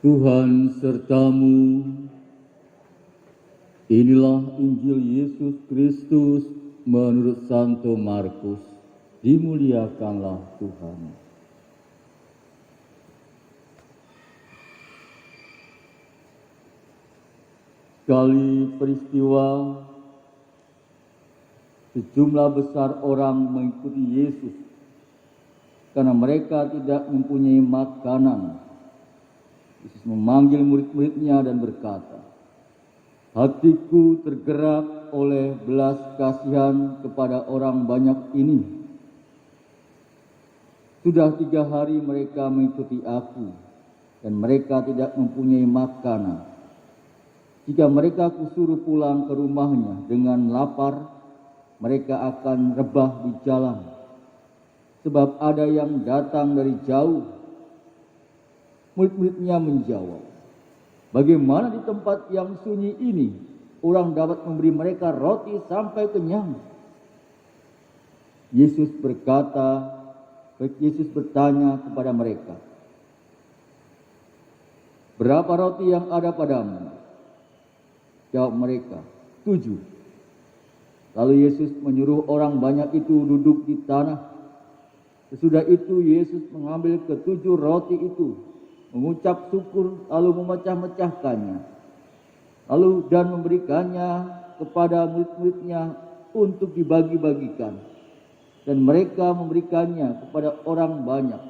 Tuhan sertamu. Inilah Injil Yesus Kristus menurut Santo Markus. Dimuliakanlah Tuhan. Sekali peristiwa, sejumlah besar orang mengikuti Yesus karena mereka tidak mempunyai makanan. Yesus memanggil murid-muridnya dan berkata, "Hatiku tergerak oleh belas kasihan kepada orang banyak ini. Sudah 3 hari mereka mengikuti aku, dan mereka tidak mempunyai makanan. Jika mereka kusuruh pulang ke rumahnya dengan lapar, mereka akan rebah di jalan. Sebab ada yang datang dari jauh." Murid-muridnya menjawab, "Bagaimana di tempat yang sunyi ini orang dapat memberi mereka roti sampai kenyang?" Yesus bertanya kepada mereka, "Berapa roti yang ada padamu?" Jawab mereka, 7. Lalu Yesus menyuruh orang banyak itu duduk di tanah. Sesudah itu Yesus mengambil ke-7 roti itu, mengucap syukur, lalu memecah-mecahkannya, dan memberikannya kepada murid-muridnya untuk dibagi-bagikan. Dan mereka memberikannya kepada orang banyak.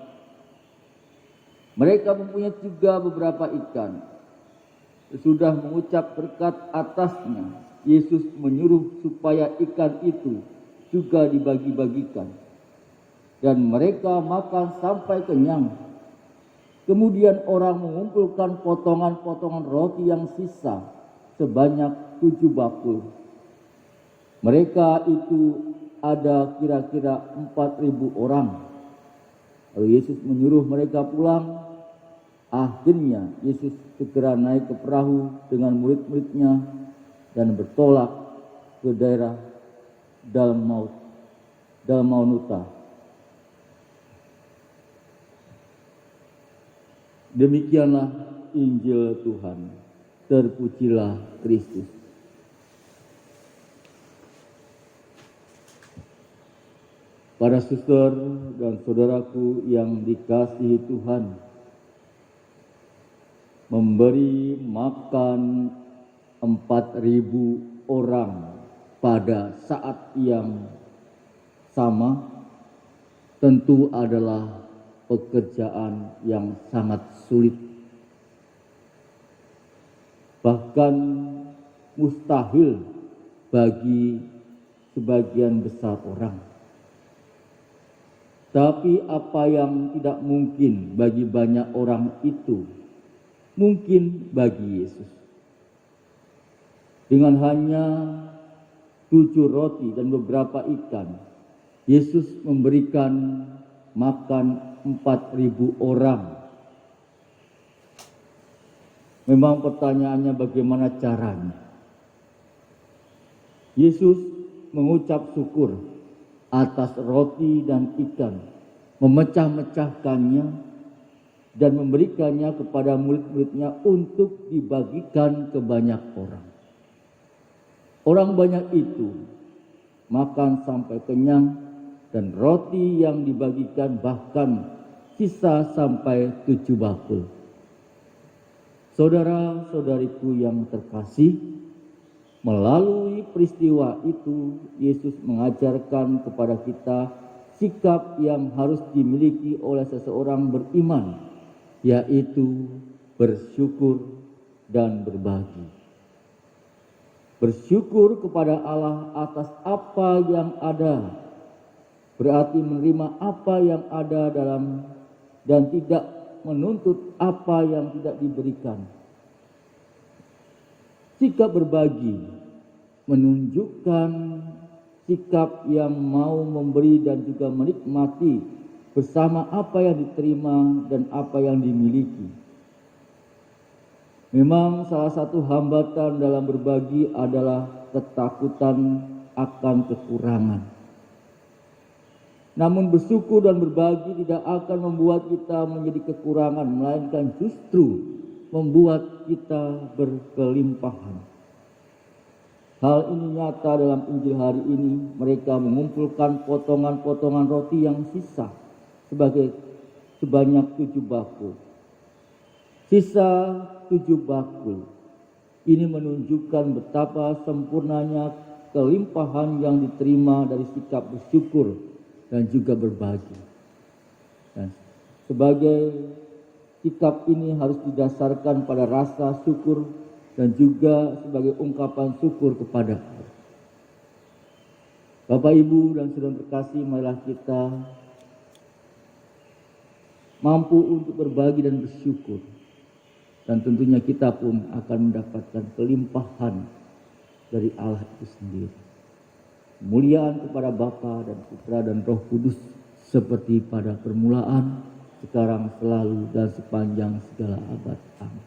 Mereka mempunyai juga beberapa ikan. Sesudah mengucap berkat atasnya, Yesus menyuruh supaya ikan itu juga dibagi-bagikan. Dan mereka makan sampai kenyang. Kemudian orang mengumpulkan potongan-potongan roti yang sisa sebanyak 7 bakul. Mereka itu ada kira-kira 4.000 orang. Lalu Yesus menyuruh mereka pulang. Akhirnya Yesus segera naik ke perahu dengan murid-muridnya dan bertolak ke daerah Dalmanuta. Demikianlah Injil Tuhan. Terpujilah Kristus. Para suster dan saudaraku yang dikasihi Tuhan, memberi makan 4.000 orang pada saat yang sama tentu adalah pekerjaan yang sangat sulit, bahkan mustahil bagi sebagian besar orang. Tapi apa yang tidak mungkin bagi banyak orang itu mungkin bagi Yesus. Dengan hanya 7 roti dan beberapa ikan, Yesus memberikan makan 4.000 orang. Memang pertanyaannya bagaimana caranya? Yesus mengucap syukur atas roti dan ikan, memecah-mecahkannya dan memberikannya kepada murid-muridnya untuk dibagikan ke banyak orang. Orang banyak itu makan sampai kenyang, dan roti yang dibagikan bahkan sisa sampai 7 bakul. Saudara-saudariku yang terkasih, melalui peristiwa itu Yesus mengajarkan kepada kita sikap yang harus dimiliki oleh seseorang beriman, yaitu bersyukur dan berbagi. Bersyukur kepada Allah atas apa yang ada, berarti menerima apa yang ada dan tidak menuntut apa yang tidak diberikan. Sikap berbagi menunjukkan sikap yang mau memberi dan juga menikmati bersama apa yang diterima dan apa yang dimiliki. Memang salah satu hambatan dalam berbagi adalah ketakutan akan kekurangan. Namun bersyukur dan berbagi tidak akan membuat kita menjadi kekurangan, melainkan justru membuat kita berkelimpahan. Hal ini nyata dalam Injil hari ini. Mereka mengumpulkan potongan-potongan roti yang sisa sebanyak 7 bakul. Sisa 7 bakul. Ini menunjukkan betapa sempurnanya kelimpahan yang diterima dari sikap bersyukur dan juga berbagi. Dan sebagai sikap ini harus didasarkan pada rasa syukur dan juga sebagai ungkapan syukur kepada Allah. Bapak, Ibu, dan saudara terkasih, marilah kita mampu untuk berbagi dan bersyukur. Dan tentunya kita pun akan mendapatkan kelimpahan dari Allah itu sendiri. Kemuliaan kepada Bapa dan Putra dan Roh Kudus seperti pada permulaan, sekarang, selalu, dan sepanjang segala abad. Amin.